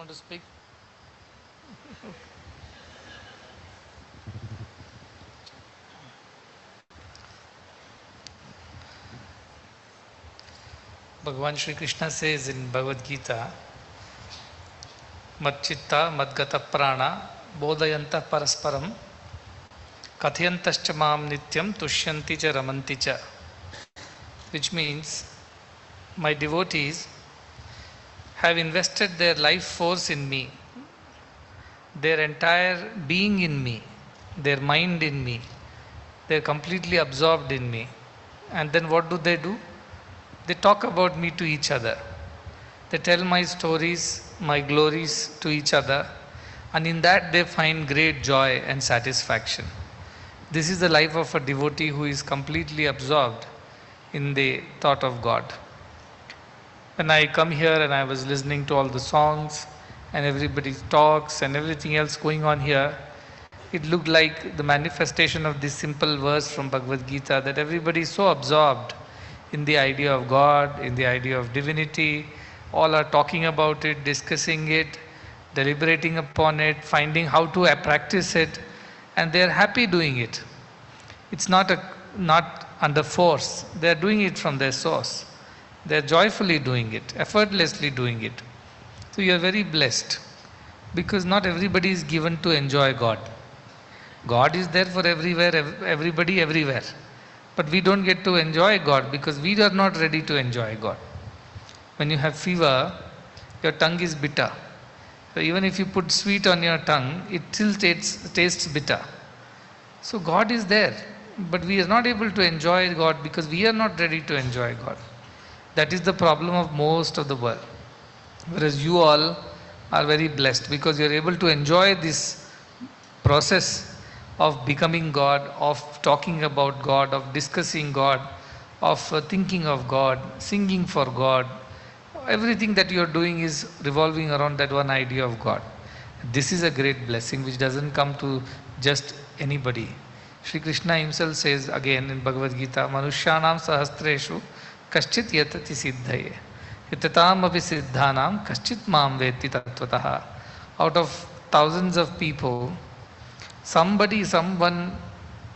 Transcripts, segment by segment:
want to speak? Bhagavan Shri Krishna says in Bhagavad Gita, Madchitta Madgata Prana Bodhayanta Parasparam Kathayantascha Mam Nityam Tushyanti Cha Ramanti Cha, which means my devotees have invested their life force in me, their entire being in me, their mind in me. They are completely absorbed in me. And then what do? They talk about me to each other. They tell my stories, my glories to each other, and in that they find great joy and satisfaction. This is the life of a devotee who is completely absorbed in the thought of God. When I come here and I was listening to all the songs and everybody's talks and everything else going on here, it looked like the manifestation of this simple verse from Bhagavad Gita, that everybody is so absorbed in the idea of God, in the idea of divinity. All are talking about it, discussing it, deliberating upon it, finding how to practice it, and they are happy doing it. It's not under force. They are doing it from their source. They are joyfully doing it, effortlessly doing it. So you are very blessed, because not everybody is given to enjoy God. God is there for everywhere, everybody, everywhere. But we don't get to enjoy God because we are not ready to enjoy God. When you have fever, your tongue is bitter. So even if you put sweet on your tongue, it still tastes bitter. So God is there, but we are not able to enjoy God because we are not ready to enjoy God. That is the problem of most of the world. Whereas you all are very blessed because you are able to enjoy this process of becoming God, of talking about God, of discussing God, of thinking of God, singing for God. Everything that you are doing is revolving around that one idea of God. This is a great blessing which doesn't come to just anybody. Shri Krishna himself says again in Bhagavad Gita, Manushyanam sahastreshu kaschit yatati siddhaye yatatam api siddhanam kaschit mam veti tattvataha. Out of thousands of people, somebody, someone,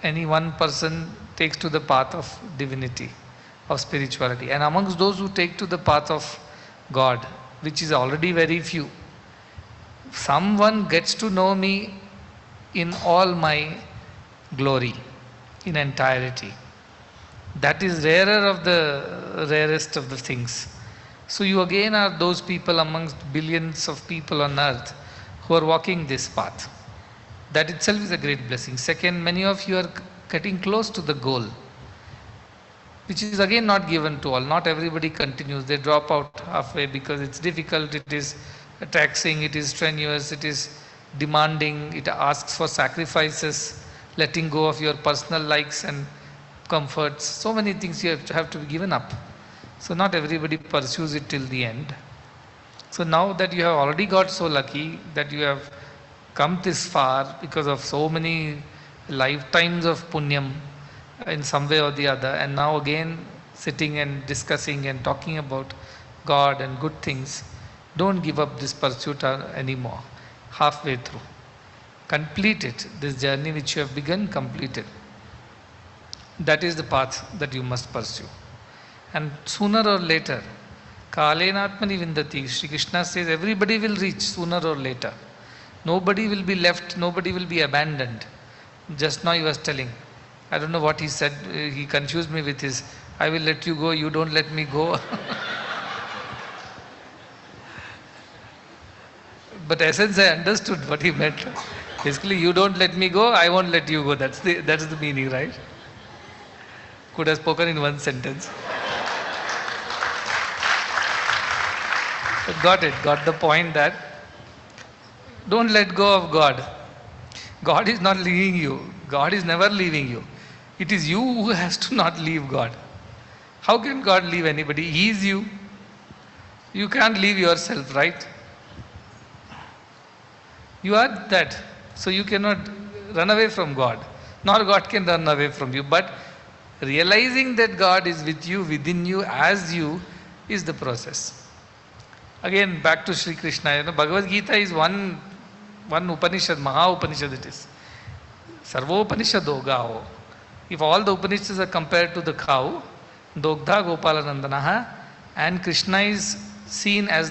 any one person takes to the path of divinity, of spirituality. And amongst those who take to the path of God, which is already very few, someone gets to know me in all my glory, in entirety. That is rarer of the rarest of the things. So you again are those people amongst billions of people on earth who are walking this path. That itself is a great blessing. Second, many of you are getting close to the goal, which is again not given to all. Not everybody continues. They drop out halfway because it's difficult, it is taxing, it is strenuous, it is demanding, it asks for sacrifices, letting go of your personal likes and comforts. So many things you have to be given up. So not everybody pursues it till the end. So now that you have already got so lucky that you have come this far because of so many lifetimes of punyam in some way or the other, and now again sitting and discussing and talking about God and good things, don't give up this pursuit anymore. Halfway through, complete it. This journey which you have begun, complete it. That is the path that you must pursue. And sooner or later, kalenatmani vindati, Shri Krishna says everybody will reach sooner or later. Nobody will be left, nobody will be abandoned. Just now he was telling, I don't know what he said, he confused me with his, I will let you go, you don't let me go. But essence I understood what he meant. Basically, you don't let me go, I won't let you go. That's the meaning, right? Could have spoken in one sentence. But got the point that don't let go of God. God is not leaving you. God is never leaving you. It is you who has to not leave God. How can God leave anybody? He is you. You can't leave yourself, right? You are that. So you cannot run away from God. Nor God can run away from you. But realizing that God is with you, within you, as you, is the process. Again, back to Sri Krishna. Bhagavad Gita is one Upanishad, Maha Upanishad it is. Sarvo Upanishado Gao. If all the Upanishads are compared to the cow, Dogdha Gopalanandanaha, and Krishna is seen as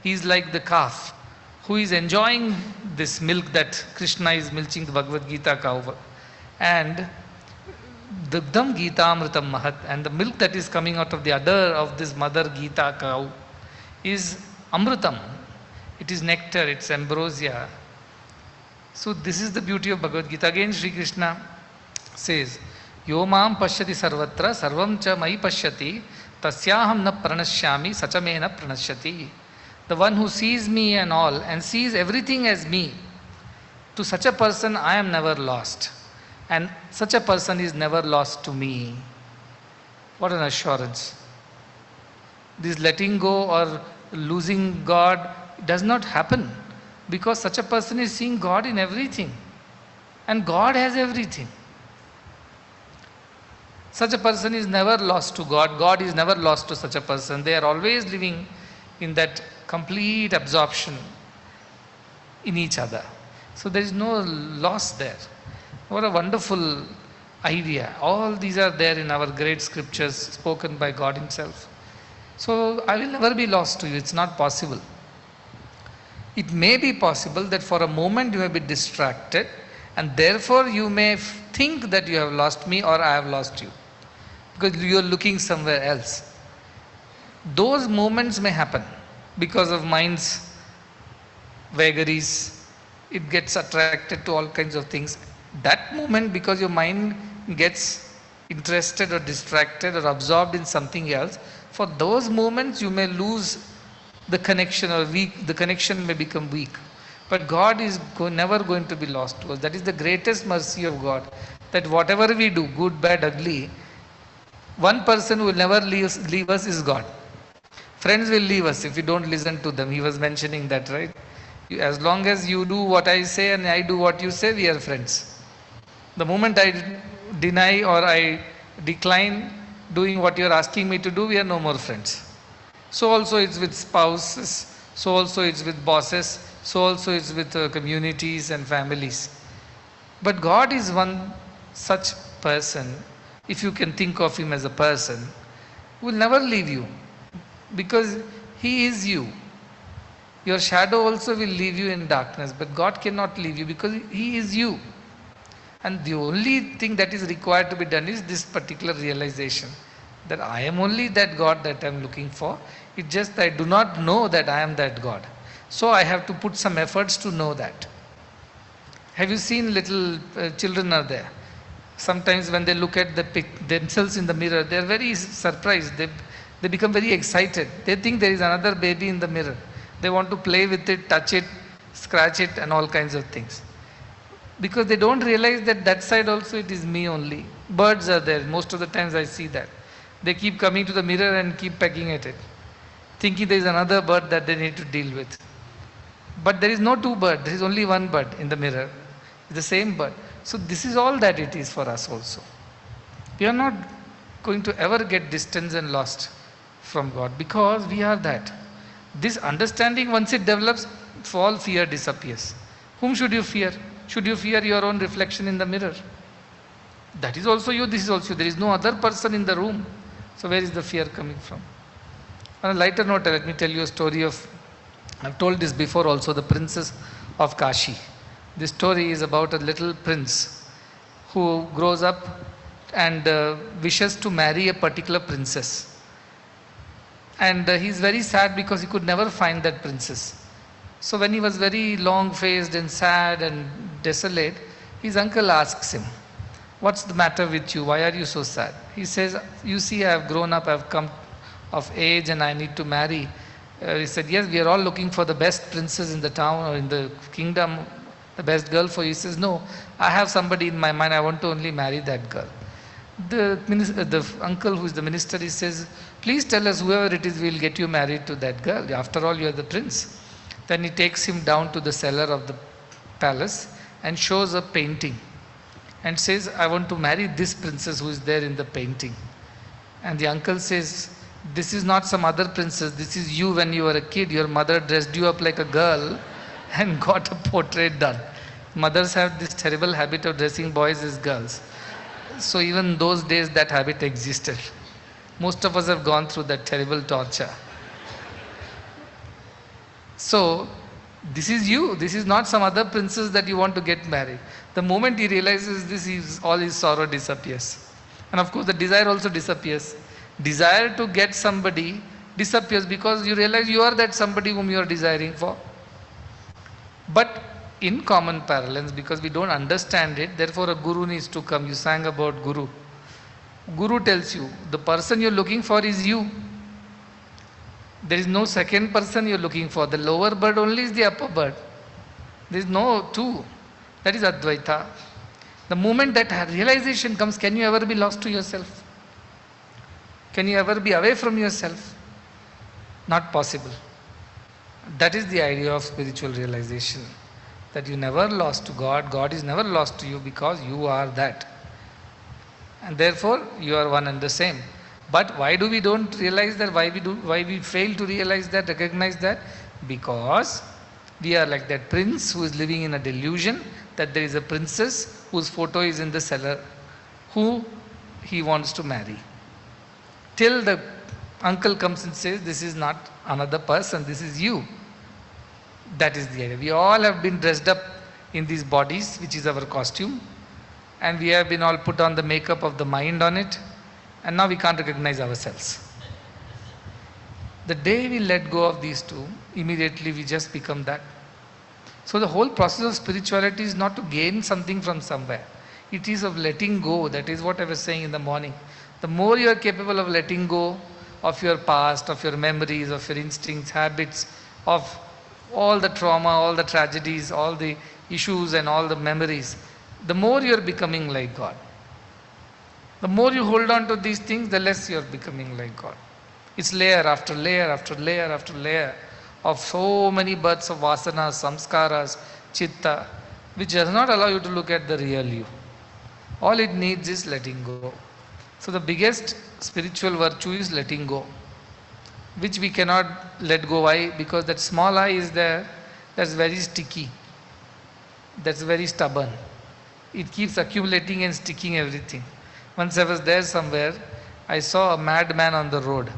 he is like the calf who is enjoying this milk that Krishna is milking the Bhagavad Gita cow. And Dugdham Gita Amritam Mahat, and the milk that is coming out of the udder of this mother Gita cow is Amritam. It is nectar, it's ambrosia. So this is the beauty of Bhagavad Gita. Again Sri Krishna says, Yo mam pashyati sarvatra sarvam cha mai pashyati tasyaham na pranashyami sachamena pranashyati. The one who sees me and all and sees everything as me, to such a person I am never lost. And such a person is never lost to me. What an assurance. This letting go or losing God does not happen, because such a person is seeing God in everything. And God has everything. Such a person is never lost to God. God is never lost to such a person. They are always living in that complete absorption in each other. So there is no loss there. What a wonderful idea. All these are there in our great scriptures spoken by God Himself. So I will never be lost to you. It's not possible. It may be possible that for a moment you may be distracted, and therefore you may think that you have lost me or I have lost you, because you are looking somewhere else. Those moments may happen because of mind's vagaries. It gets attracted to all kinds of things. That moment, because your mind gets interested or distracted or absorbed in something else, for those moments you may lose the connection, or the connection may become weak. But God is never going to be lost to us. That is the greatest mercy of God, that whatever we do, good, bad, ugly, one person who will never leave us is God. Friends will leave us if we don't listen to them. He was mentioning that, right? As long as you do what I say and I do what you say, we are friends. The moment I deny or I decline doing what you are asking me to do, we are no more friends. So also it's with spouses, so also it's with bosses, so also it's with communities and families. But God is one such person, if you can think of Him as a person, who will never leave you, because He is you. Your shadow also will leave you in darkness, but God cannot leave you because He is you. And the only thing that is required to be done is this particular realization, that I am only that God that I am looking for. It's just that I do not know that I am that God. So I have to put some efforts to know that. Have you seen little children are there? Sometimes when they look at themselves in the mirror, they are very surprised. They become very excited. They think there is another baby in the mirror. They want to play with it, touch it, scratch it, and all kinds of things. Because they don't realize that that side also it is me only. Birds are there. Most of the times I see that. They keep coming to the mirror and keep pecking at it, thinking there is another bird that they need to deal with. But there is no two birds. There is only one bird in the mirror. It's the same bird. So this is all that it is for us also. We are not going to ever get distant and lost from God, because we are that. This understanding, once it develops, all fear disappears. Whom should you fear? Should you fear your own reflection in the mirror? That is also you, this is also you. There is no other person in the room. So where is the fear coming from? On a lighter note, let me tell you a story of, I've told this before also, the princess of Kashi. This story is about a little prince who grows up and wishes to marry a particular princess. And he is very sad because he could never find that princess. So when he was very long-faced and sad and desolate, his uncle asks him, "What's the matter with you? Why are you so sad?" He says, "You see, I have grown up, I have come of age and I need to marry." He said, "Yes, we are all looking for the best princess in the town or in the kingdom, the best girl for you." He says, "No, I have somebody in my mind, I want to only marry that girl." The uncle who is the minister, he says, "Please tell us, whoever it is, we will get you married to that girl. After all, you are the prince." Then he takes him down to the cellar of the palace and shows a painting and says, "I want to marry this princess who is there in the painting." And the uncle says, this is not some other princess, this is you when you were a kid. Your mother dressed you up like a girl and got a portrait done. Mothers have this terrible habit of dressing boys as girls. So even those days that habit existed. Most of us have gone through that terrible torture. So this is you. This is not some other princess that you want to get married. The moment he realizes this, all his sorrow disappears. And of course the desire also disappears. Desire to get somebody disappears because you realize you are that somebody whom you are desiring for. But in common parlance, because we don't understand it, therefore a guru needs to come. You sang about guru. Guru tells you, the person you're looking for is you. There is no second person you're looking for. The lower bird only is the upper bird. There is no two. That is Advaita. The moment that realization comes, can you ever be lost to yourself? Can you ever be away from yourself? Not possible. That is the idea of spiritual realization. That you never lost to God. God is never lost to you because you are that. And therefore, you are one and the same. But why do we don't realize that? Why we fail to realize that, recognize that? Because we are like that prince who is living in a delusion that there is a princess whose photo is in the cellar who he wants to marry. Till the uncle comes and says, this is not another person, this is you. That is the idea. We all have been dressed up in these bodies, which is our costume, and we have been all put on the makeup of the mind on it, and now we can't recognize ourselves. The day we let go of these two, immediately we just become that. So the whole process of spirituality is not to gain something from somewhere. It is of letting go. That is what I was saying in the morning. The more you are capable of letting go of your past, of your memories, of your instincts, habits, of all the trauma, all the tragedies, all the issues and all the memories, the more you are becoming like God. The more you hold on to these things, the less you are becoming like God. It's layer after layer after layer after layer of so many births of vasanas, samskaras, chitta, which does not allow you to look at the real you. All it needs is letting go. So the biggest spiritual virtue is letting go, which we cannot let go. Why? Because that small I is there, that's very sticky, that's very stubborn. It keeps accumulating and sticking everything. Once I was there somewhere, I saw a madman on the road.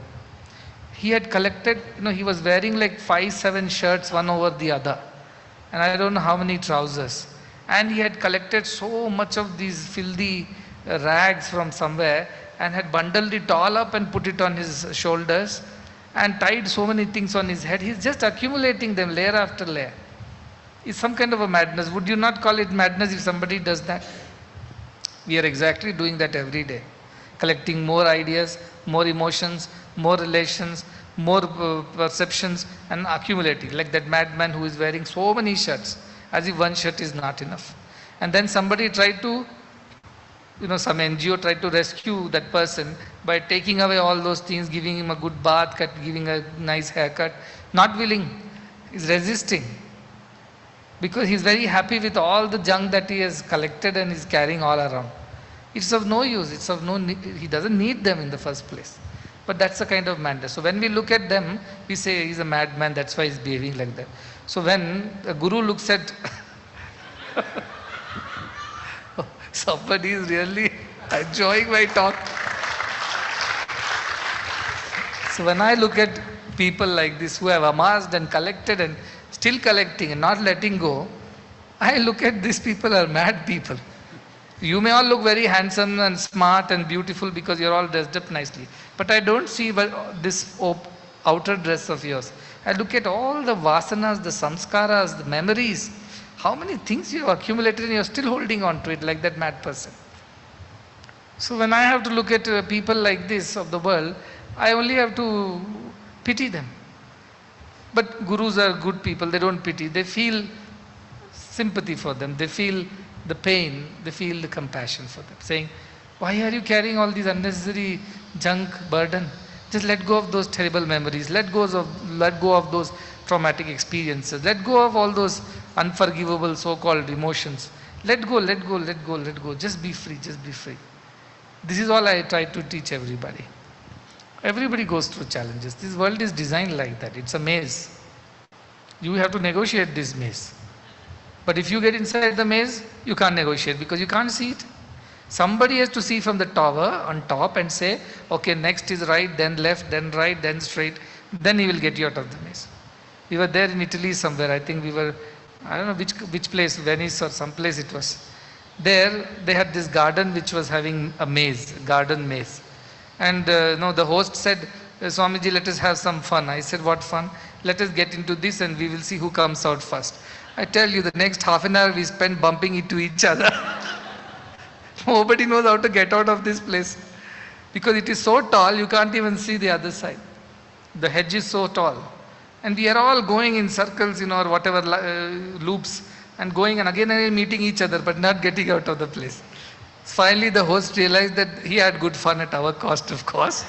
He had collected, he was wearing like 5-7 shirts, one over the other, and I don't know how many trousers. And he had collected so much of these filthy rags from somewhere and had bundled it all up and put it on his shoulders and tied so many things on his head. He's just accumulating them layer after layer. It's some kind of a madness. Would you not call it madness if somebody does that? We are exactly doing that every day. Collecting more ideas, more emotions, more relations, more perceptions, and accumulating. Like that madman who is wearing so many shirts, as if one shirt is not enough. And then somebody tried to, some NGO tried to rescue that person by taking away all those things, giving him a good bath cut, giving a nice haircut. Not willing. He's resisting. Because he's very happy with all the junk that he has collected and is carrying all around. It's of no use. It's of no need. He doesn't need them in the first place. But that's the kind of madness. So when we look at them, we say he's a madman, that's why he's behaving like that. So when a guru looks at somebody is really enjoying my talk. So when I look at people like this who have amassed and collected and still collecting and not letting go, I look at these people are mad people. You may all look very handsome and smart and beautiful because you're all dressed up nicely. But I don't see this outer dress of yours. I look at all the vasanas, the samskaras, the memories. How many things you have accumulated and you're still holding on to it like that mad person. So when I have to look at people like this of the world, I only have to pity them. But gurus are good people, they don't pity. They feel sympathy for them. They feel the pain, they feel the compassion for them. Saying, why are you carrying all these unnecessary junk, burden? Just let go of those terrible memories. Let go of those traumatic experiences. Let go of all those unforgivable so-called emotions. Let go, let go, let go, let go. Just be free, just be free. This is all I try to teach everybody. Everybody goes through challenges. This world is designed like that. It's a maze. You have to negotiate this maze. But if you get inside the maze, you can't negotiate because you can't see it. Somebody has to see from the tower on top and say, okay, next is right, then left, then right, then straight. Then he will get you out of the maze. We were there in Italy somewhere. I think we were, I don't know which place, Venice or some place it was. There, they had this garden which was having a maze, a garden maze. And the host said, Swamiji, let us have some fun. I said, what fun? Let us get into this and we will see who comes out first. I tell you, the next half an hour we spent bumping into each other. Nobody knows how to get out of this place. Because it is so tall, you can't even see the other side. The hedge is so tall. And we are all going in circles, or whatever loops, and going and again meeting each other, but not getting out of the place. Finally, the host realized that he had good fun at our cost, of course.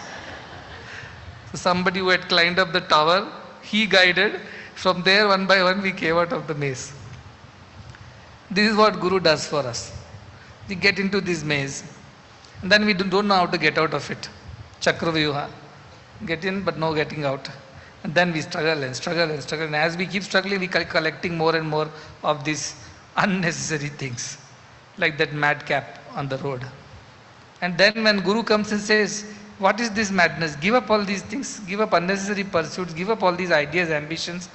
So somebody who had climbed up the tower, he guided. From there, one by one, we came out of the maze. This is what Guru does for us. We get into this maze, and then we don't know how to get out of it. Chakravyuha. Get in, but no getting out. And then we struggle and struggle and struggle. And as we keep struggling, we keep collecting more and more of these unnecessary things, like that madcap on the road. And then when Guru comes and says, what is this madness? Give up all these things. Give up unnecessary pursuits. Give up all these ideas, ambitions,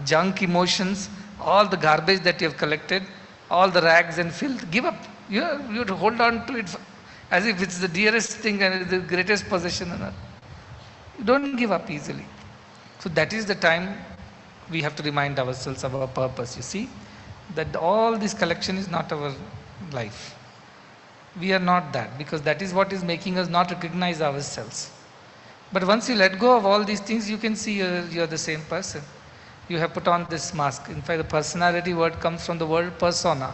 junk emotions, all the garbage that you have collected, all the rags and filth. Give up. You have to hold on to it as if it's the dearest thing and the greatest possession on earth. You don't give up easily. So that is the time we have to remind ourselves of our purpose. You see, that all this collection is not our life. We are not that, because that is what is making us not recognize ourselves. But once you let go of all these things, you can see you are the same person. You have put on this mask. In fact, the personality word comes from the word persona.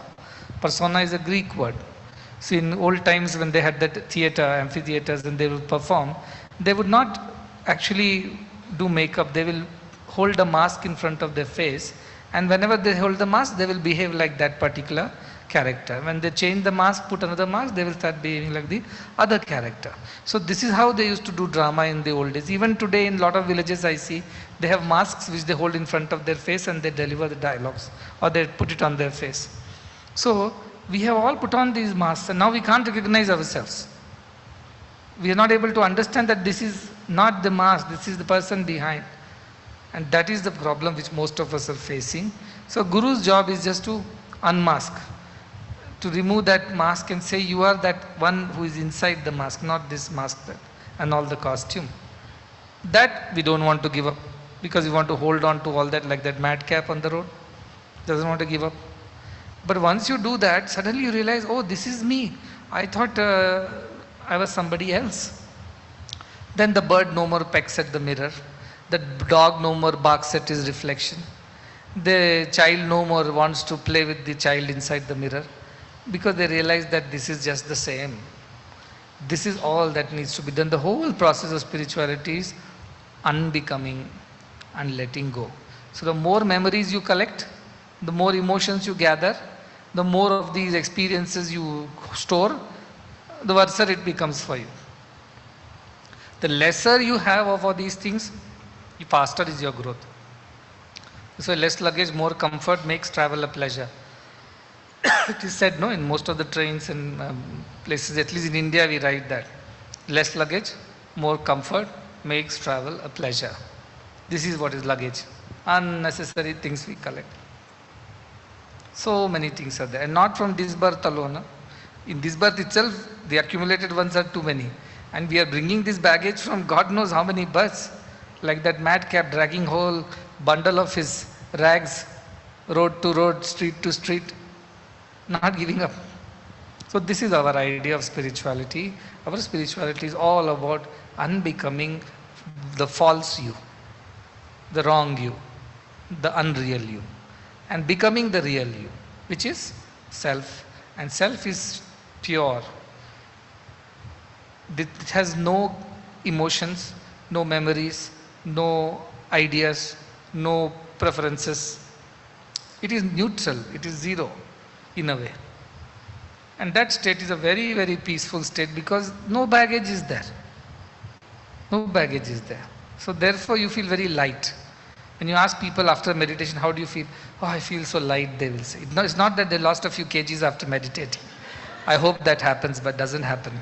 Persona is a Greek word. See, in old times when they had that theater, amphitheaters, and they would perform, they would not actually do makeup. They will hold a mask in front of their face, and whenever they hold the mask, they will behave like that particular character. When they change the mask, put another mask, they will start behaving like the other character. So this is how they used to do drama in the old days. Even today in a lot of villages I see, they have masks which they hold in front of their face and they deliver the dialogues, or they put it on their face. So we have all put on these masks, and now we can't recognize ourselves. We are not able to understand that this is not the mask, this is the person behind. And that is the problem which most of us are facing. So Guru's job is just to unmask, to remove that mask and say you are that one who is inside the mask, not this mask and all the costume. That we don't want to give up, because we want to hold on to all that like that madcap on the road. Doesn't want to give up. But once you do that, suddenly you realize, oh, this is me. I thought I was somebody else. Then the bird no more pecks at the mirror. The dog no more barks at his reflection. The child no more wants to play with the child inside the mirror, because they realize that this is just the same. This is all that needs to be done. The whole process of spirituality is unbecoming and letting go. So the more memories you collect, the more emotions you gather, the more of these experiences you store, the worse it becomes for you. The lesser you have of all these things, the faster is your growth. So less luggage, more comfort makes travel a pleasure. It is said, no, in most of the trains and places, at least in India we write that. Less luggage, more comfort makes travel a pleasure. This is what is luggage. Unnecessary things we collect. So many things are there, and not from this birth alone. In this birth itself, the accumulated ones are too many. And we are bringing this baggage from God knows how many births. Like that madcap dragging whole bundle of his rags, road to road, street to street, not giving up. So this is our idea of spirituality. Our spirituality is all about unbecoming the false you, the wrong you, the unreal you, and becoming the real you, which is self. And self is pure. It has no emotions, no memories, no ideas, no preferences. It is neutral, it is zero in a way. And that state is a very, very peaceful state, because no baggage is there. No baggage is there. So therefore you feel very light. When you ask people after meditation, how do you feel? Oh, I feel so light, they will say. It's not that they lost a few kgs after meditating. I hope that happens, but doesn't happen.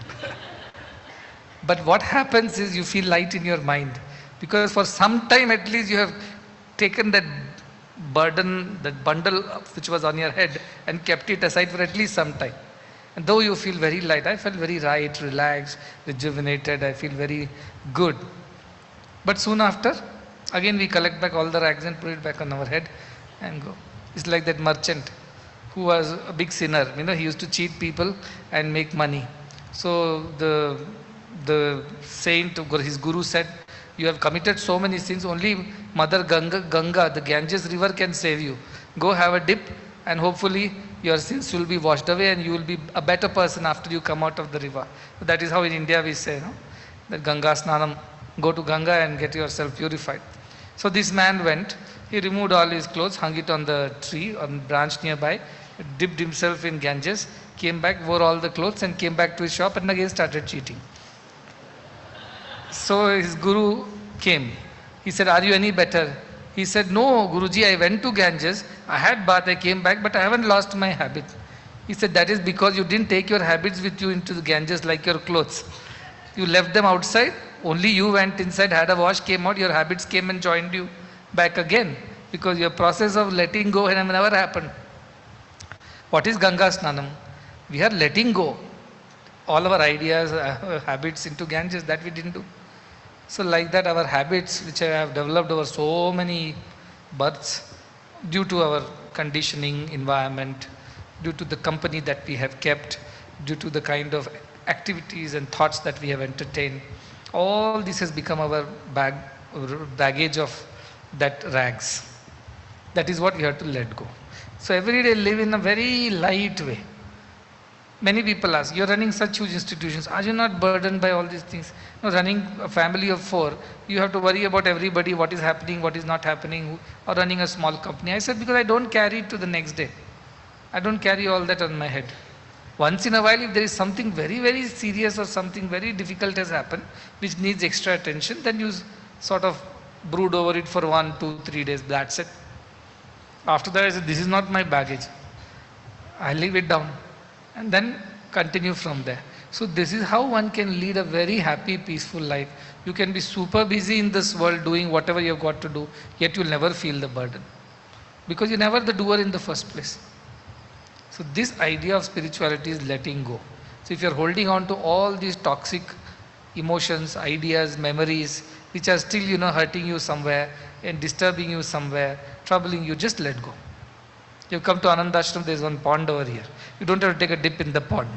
But what happens is you feel light in your mind. Because for some time at least you have taken that burden, that bundle which was on your head and kept it aside for at least some time. And though you feel very light, I felt very light, relaxed, rejuvenated, I feel very good. But soon after, again we collect back all the rags and put it back on our head and go. It's like that merchant who was a big sinner. He used to cheat people and make money. So the saint, his guru said, you have committed so many sins, only Mother Ganga, the Ganges river can save you. Go have a dip and hopefully your sins will be washed away and you will be a better person after you come out of the river. So that is how in India we say, that Ganga Snanam, go to Ganga and get yourself purified. So this man went, he removed all his clothes, hung it on the tree, on branch nearby, dipped himself in Ganges, came back, wore all the clothes and came back to his shop and again started cheating. So his guru came. He said, are you any better? He said, no, Guruji, I went to Ganges, I had bath, I came back, but I haven't lost my habit. He said, that is because you didn't take your habits with you into the Ganges like your clothes. You left them outside, only you went inside, had a wash, came out, your habits came and joined you back again. Because your process of letting go had never happened. What is Ganga Snanam? We are letting go all our ideas, habits into Ganges, that we didn't do. So like that our habits which have developed over so many births due to our conditioning, environment, due to the company that we have kept, due to the kind of activities and thoughts that we have entertained, all this has become our baggage of that rags. That is what we have to let go. So every day live in a very light way. Many people ask, you're running such huge institutions, are you not burdened by all these things? Running a family of 4, you have to worry about everybody, what is happening, what is not happening, or running a small company. I said, because I don't carry it to the next day. I don't carry all that on my head. Once in a while, if there is something very, very serious or something very difficult has happened, which needs extra attention, then you sort of brood over it for 1, 2, 3 days, that's it. After that, I said, this is not my baggage. I leave it down. And then continue from there. So this is how one can lead a very happy, peaceful life. You can be super busy in this world doing whatever you have got to do, yet you'll never feel the burden. Because you're never the doer in the first place. So this idea of spirituality is letting go. So if you're holding on to all these toxic emotions, ideas, memories, which are still, hurting you somewhere and disturbing you somewhere, troubling you, just let go. You come to Ananda Ashram, there's one pond over here. You don't have to take a dip in the pond.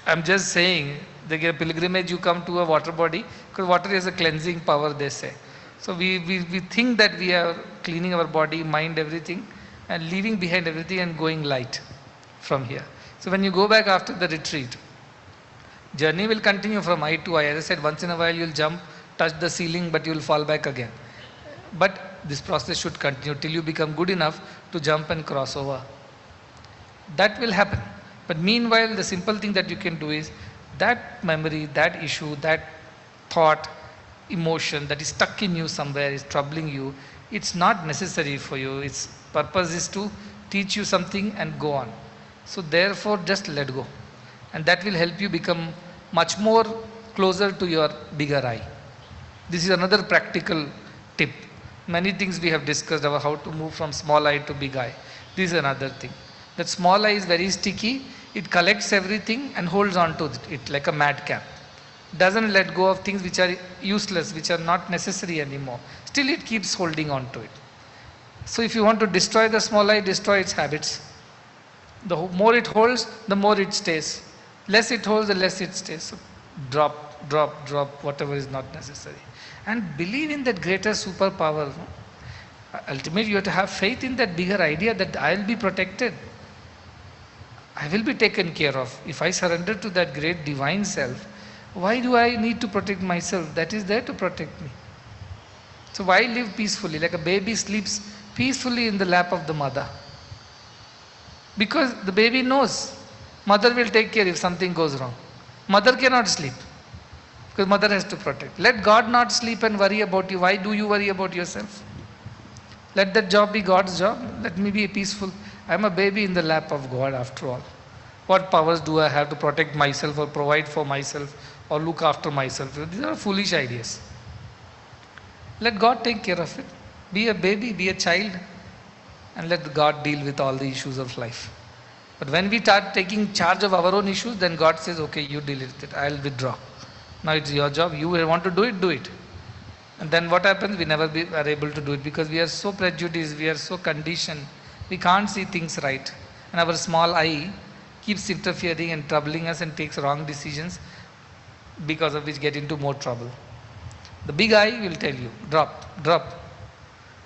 I'm just saying, they get a pilgrimage, you come to a water body, because water has a cleansing power, they say. So we think that we are cleaning our body, mind, everything, and leaving behind everything and going light from here. So when you go back after the retreat, journey will continue from eye to eye. As I said, once in a while you'll jump, touch the ceiling, but you'll fall back again. But this process should continue till you become good enough to jump and cross over. That will happen. But meanwhile, the simple thing that you can do is that memory, that issue, that thought, emotion that is stuck in you somewhere, is troubling you, it's not necessary for you. Its purpose is to teach you something and go on. So therefore, just let go. And that will help you become much more closer to your bigger I. This is another practical tip. Many things we have discussed about how to move from small I to big I. This is another thing. That small I is very sticky. It collects everything and holds on to it like a madcap. Doesn't let go of things which are useless, which are not necessary anymore. Still it keeps holding on to it. So if you want to destroy the small I, destroy its habits. The more it holds, the more it stays. Less it holds, the less it stays. So drop, drop, drop, whatever is not necessary. And believe in that greater superpower. No? Ultimately, you have to have faith in that bigger idea that I will be protected. I will be taken care of. If I surrender to that great divine self, why do I need to protect myself? That is there to protect me. So why live peacefully? Like a baby sleeps peacefully in the lap of the mother. Because the baby knows mother will take care if something goes wrong. Mother cannot sleep. Because mother has to protect. Let God not sleep and worry about you. Why do you worry about yourself? Let that job be God's job. Let me be peaceful. I am a baby in the lap of God after all. What powers do I have to protect myself or provide for myself or look after myself? These are foolish ideas. Let God take care of it. Be a baby, be a child, and let God deal with all the issues of life. But when we start taking charge of our own issues, then God says, okay, you deal with it. I'll withdraw. Now it's your job. You want to do it, do it. And then what happens? We never are able to do it because we are so prejudiced, we are so conditioned. We can't see things right. And our small I keeps interfering and troubling us and takes wrong decisions, because of which get into more trouble. The big I will tell you, drop.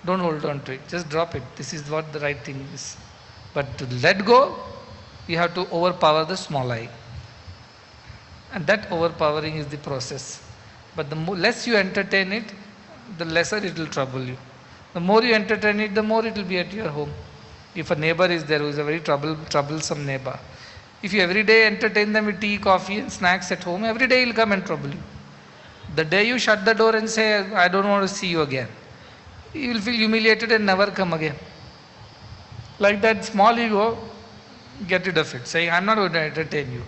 Don't hold on to it. Just drop it. This is what the right thing is. But to let go, you have to overpower the small I. And that overpowering is the process. But the less you entertain it, the lesser it will trouble you. The more you entertain it, the more it will be at your home. If a neighbor is there who is a very troublesome neighbor, if you every day entertain them with tea, coffee and snacks at home, every day he will come and trouble you. The day you shut the door and say, I don't want to see you again, you will feel humiliated and never come again. Like that small ego, get rid of it. Saying, I'm not going to entertain you.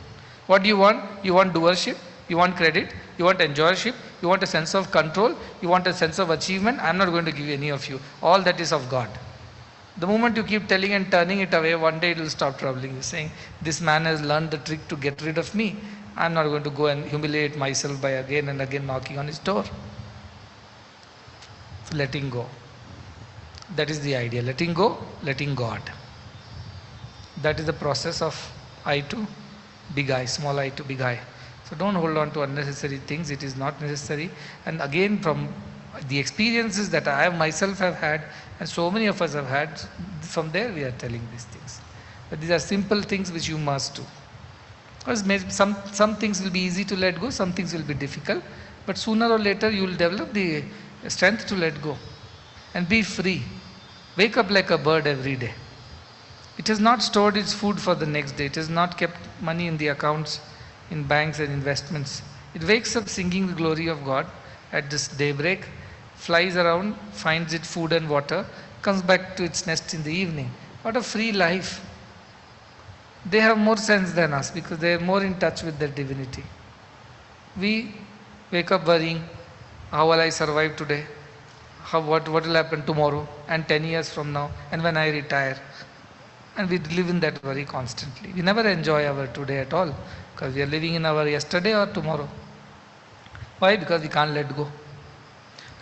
What do you want? You want doership, you want credit, you want enjoyership, you want a sense of control, you want a sense of achievement. I'm not going to give you any of you. All that is of God. The moment you keep telling and turning it away, one day it will stop troubling you, saying, this man has learned the trick to get rid of me. I'm not going to go and humiliate myself by again and again knocking on his door. So letting go. That is the idea. Letting go, letting God. That is the process of I to big I, small I to big I. So don't hold on to unnecessary things. It is not necessary. And again, from the experiences that I myself have had, and so many of us have had, from there we are telling these things. But these are simple things which you must do. Because some things will be easy to let go, some things will be difficult, but sooner or later you will develop the strength to let go and be free. Wake up like a bird every day. It has not stored its food for the next day. It has not kept money in the accounts, in banks and investments. It wakes up singing the glory of God at this daybreak, flies around, finds its food and water, comes back to its nest in the evening. What a free life. They have more sense than us because they are more in touch with their divinity. We wake up worrying, how will I survive today? What will happen tomorrow and 10 years from now and when I retire? And we live in that worry constantly. We never enjoy our today at all because we are living in our yesterday or tomorrow. Why? Because we can't let go.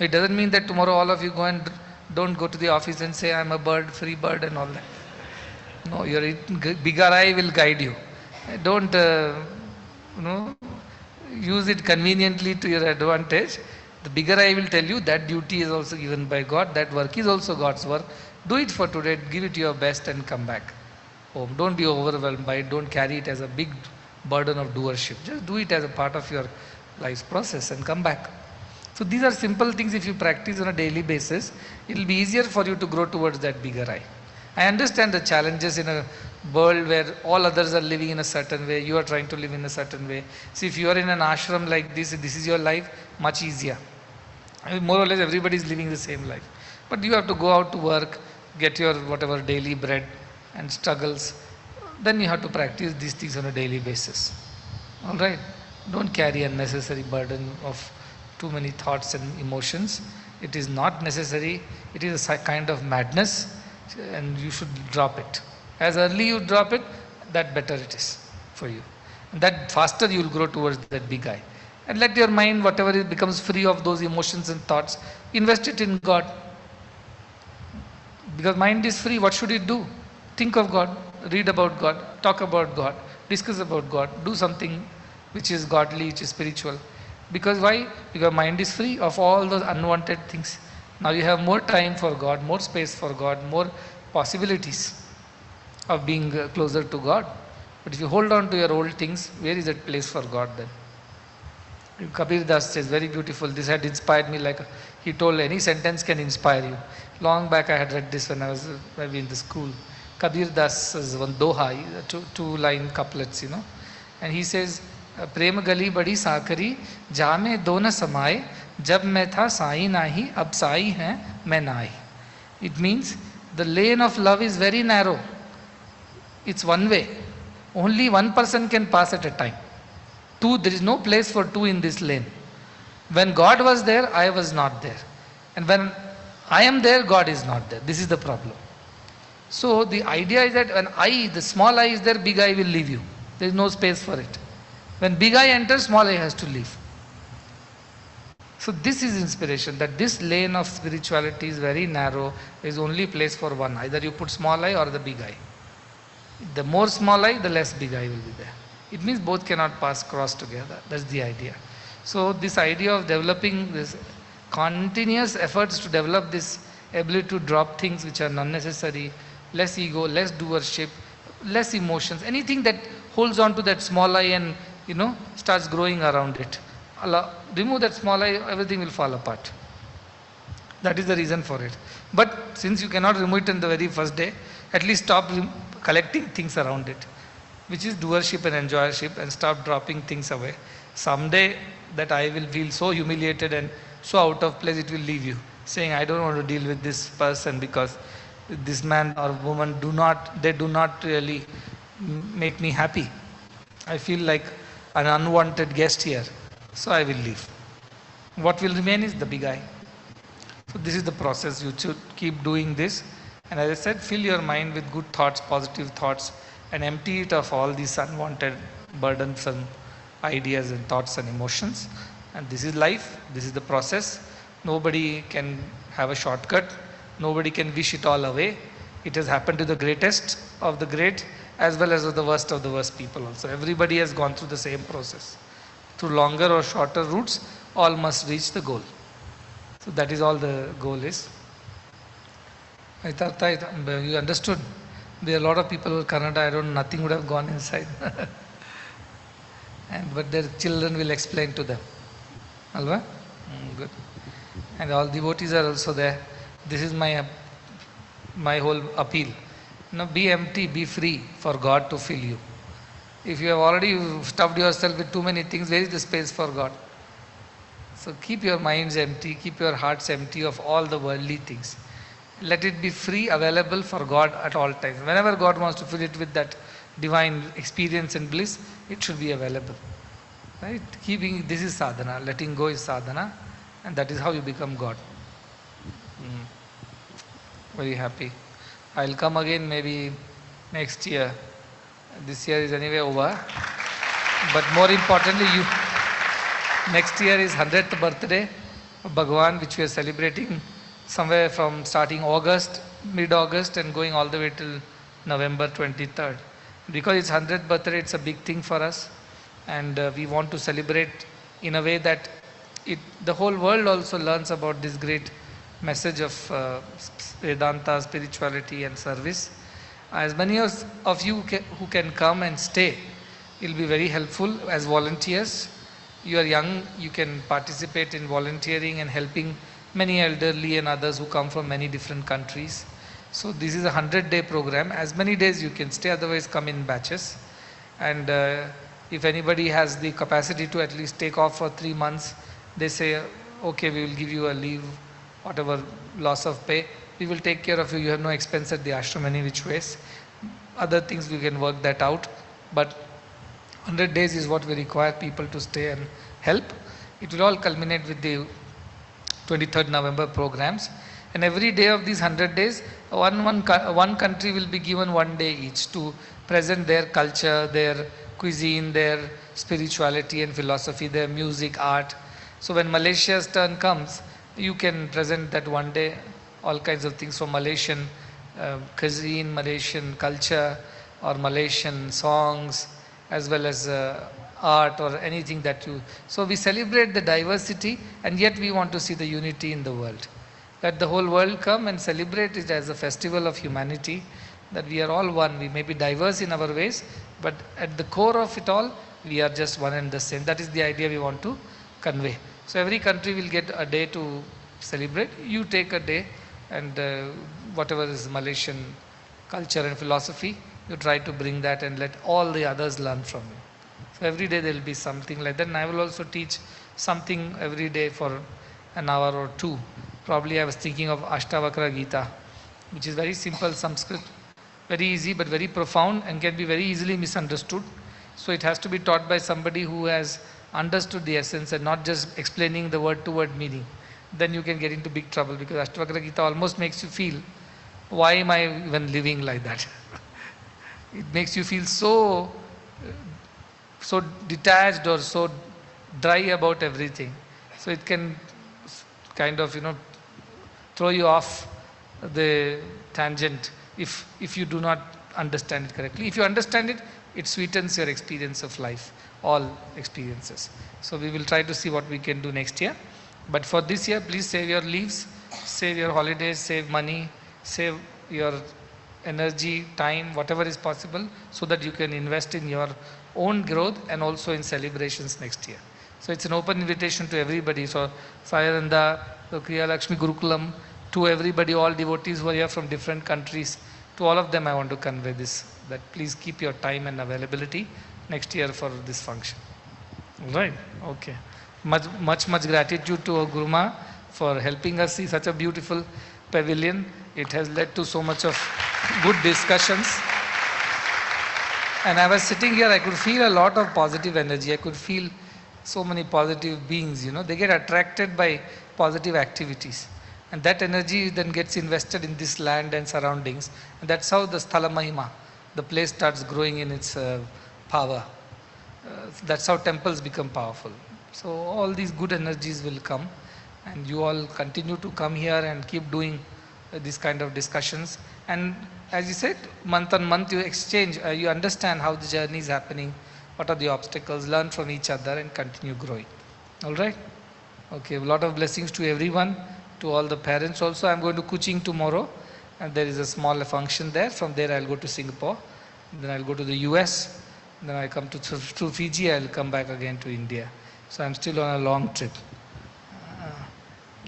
It doesn't mean that tomorrow all of you go and don't go to the office and say, I'm a bird, free bird and all that. No, your bigger I will guide you. Don't use it conveniently to your advantage. The bigger I will tell you that duty is also given by God. That work is also God's work. Do it for today. Give it your best and come back home. Don't be overwhelmed by it. Don't carry it as a big burden of doership. Just do it as a part of your life's process and come back. So these are simple things. If you practice on a daily basis, it will be easier for you to grow towards that bigger I. I understand the challenges in a world where all others are living in a certain way, you are trying to live in a certain way. See, if you are in an ashram like this is your life, much easier. I mean, more or less everybody is living the same life. But you have to go out to work, get your whatever daily bread and struggles. Then you have to practice these things on a daily basis. Alright? Don't carry unnecessary burden of too many thoughts and emotions. It is not necessary. It is a kind of madness. And you should drop it. As early you drop it, that better it is for you. And that faster you will grow towards that big I. And let your mind, whatever it becomes free of those emotions and thoughts, invest it in God. Because mind is free, what should it do? Think of God, read about God, talk about God, discuss about God, do something which is godly, which is spiritual. Because why? Because mind is free of all those unwanted things. Now you have more time for God, more space for God, more possibilities of being closer to God. But if you hold on to your old things, where is that place for God then? Kabir Das says, very beautiful, this had inspired me like, he told any sentence can inspire you. Long back I had read this when I was maybe in the school. Kabir Das is one doha, two line couplets, and he says, प्रेम गली बड़ी साकरी जा में दो न समाए जब मैं था साई नाही अब साई है मैं नाई. It means the lane of love is very narrow. It's one way. Only one person can pass at a time. Two, there is no place for two in this lane. When God was there, I was not there. And when I am there, God is not there. This is the problem. So the idea is that when I, the small I is there, big I will leave you. There is no space for it. When big I enters, small I has to leave. So this is inspiration, that this lane of spirituality is very narrow. There is only place for one. Either you put small I or the big I. The more small I, the less big I will be there. It means both cannot cross together. That's the idea. So this idea of developing this continuous efforts to develop this ability to drop things which are unnecessary, less ego, less doership, less emotions, anything that holds on to that small I and starts growing around it. Allah, remove that small I, everything will fall apart. That is the reason for it. But since you cannot remove it in the very first day, at least stop collecting things around it, which is doership and enjoyership, and stop dropping things away. Someday that I will feel so humiliated and so out of place, it will leave you, saying, I don't want to deal with this person because this man or woman do not really make me happy. I feel like an unwanted guest here, so I will leave. What will remain is the big I. So this is the process. You should keep doing this. And as I said, fill your mind with good thoughts, positive thoughts, and empty it of all these unwanted, burdensome ideas and thoughts and emotions. And this is life. This is the process. Nobody can have a shortcut. Nobody can wish it all away. It has happened to the greatest of the great as well as the worst of the worst people also. Everybody has gone through the same process. Through longer or shorter routes, all must reach the goal. So that is all the goal is. You understood? There are a lot of people who are Kannada, nothing would have gone inside. But their children will explain to them. Alva? Good. And all devotees are also there. This is my whole appeal. Be empty, be free for God to fill you. If you have already stuffed yourself with too many things, where is the space for God? So keep your minds empty, keep your hearts empty of all the worldly things. Let it be free, available for God at all times. Whenever God wants to fill it with that divine experience and bliss, it should be available. Right? This is sadhana, letting go is sadhana, and that is how you become God. Very happy. I'll come again maybe next year. This year is anyway over. But more importantly, next year is 100th birthday of Bhagavan, which we are celebrating somewhere from starting August, mid-August, and going all the way till November 23rd. Because it's 100th birthday, it's a big thing for us. And we want to celebrate in a way that the whole world also learns about this great message of Vedanta, spirituality and service. As many of you who can come and stay, it will be very helpful as volunteers. You are young, you can participate in volunteering and helping many elderly and others who come from many different countries. So this is a 100-day program. As many days you can stay, otherwise come in batches. And if anybody has the capacity to at least take off for 3 months, they say, okay, we will give you a leave, whatever loss of pay, we will take care of you. You have no expense at the ashram any which ways. Other things we can work that out. But 100 days is what we require people to stay and help. It will all culminate with the 23rd November programs. And every day of these 100 days, one country will be given 1 day each to present their culture, their cuisine, their spirituality and philosophy, their music, art. So when Malaysia's turn comes, you can present that 1 day, all kinds of things from Malaysian cuisine, Malaysian culture, or Malaysian songs, as well as art or anything that you... So we celebrate the diversity, and yet we want to see the unity in the world. Let the whole world come and celebrate it as a festival of humanity, that we are all one. We may be diverse in our ways, but at the core of it all, we are just one and the same. That is the idea we want to convey. So every country will get a day to celebrate. You take a day, and whatever is Malaysian culture and philosophy, you try to bring that and let all the others learn from you. So every day there will be something like that, and I will also teach something every day for an hour or two. Probably I was thinking of Ashtavakra Gita, which is very simple Sanskrit, very easy but very profound and can be very easily misunderstood. So it has to be taught by somebody who has understood the essence and not just explaining the word to word meaning. Then you can get into big trouble, because Ashtavakra Gita almost makes you feel, why am I even living like that? It makes you feel so detached or so dry about everything. So it can kind of, throw you off the tangent if you do not understand it correctly. If you understand it, it sweetens your experience of life, all experiences. So we will try to see what we can do next year. But for this year, please save your leaves, save your holidays, save money, save your energy, time, whatever is possible, so that you can invest in your own growth and also in celebrations next year. So it's an open invitation to everybody. So Sayaranda, the Kriya Lakshmi Gurukulam, to everybody, all devotees who are here from different countries, to all of them I want to convey this, that please keep your time and availability next year for this function. Right? Okay. Much gratitude to our Gurumaa for helping us see such a beautiful pavilion. It has led to so much of good discussions. And I was sitting here, I could feel a lot of positive energy. I could feel so many positive beings, they get attracted by positive activities. And that energy then gets invested in this land and surroundings. And that's how the Sthala Mahima, the place, starts growing in its power. That's how temples become powerful. So all these good energies will come, and you all continue to come here and keep doing this kind of discussions. And as you said, month on month you exchange, you understand how the journey is happening, what are the obstacles, learn from each other and continue growing. All right? Okay, a lot of blessings to everyone, to all the parents also. I'm going to Kuching tomorrow, and there is a small function there. From there I'll go to Singapore, then I'll go to the US, then I come to Fiji, I'll come back again to India. So I'm still on a long trip.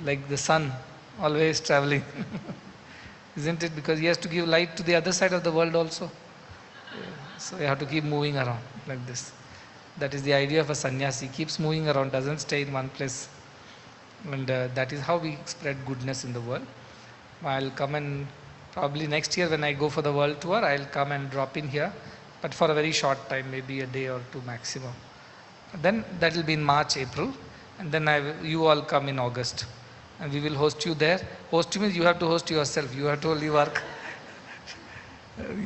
Like the sun, always traveling. Isn't it? Because he has to give light to the other side of the world also. So you have to keep moving around like this. That is the idea of a sannyasi. Keeps moving around, doesn't stay in one place. And that is how we spread goodness in the world. I'll come, and probably next year when I go for the world tour, I'll come and drop in here, but for a very short time, maybe a day or two maximum. Then that will be in March, April, and then you all come in August, and we will host you there. Host means you have to host yourself. You have to only work.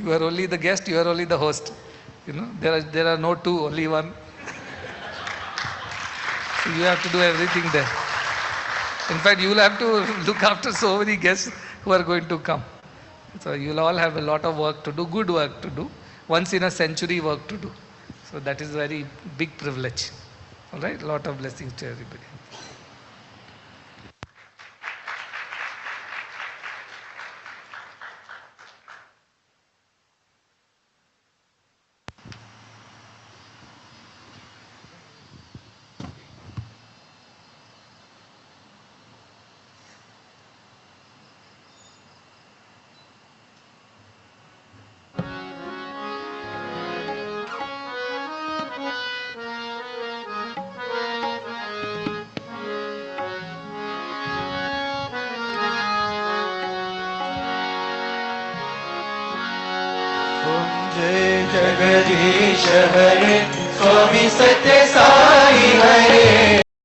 You are only the guest. You are only the host. There are no two, only one. So you have to do everything there. In fact, you will have to look after so many guests who are going to come. So you will all have a lot of work to do, good work to do, once in a century work to do. So that is a very big privilege. All right, a lot of blessings to everybody. जय जगदीश हरे स्वामी सत्य साई हरे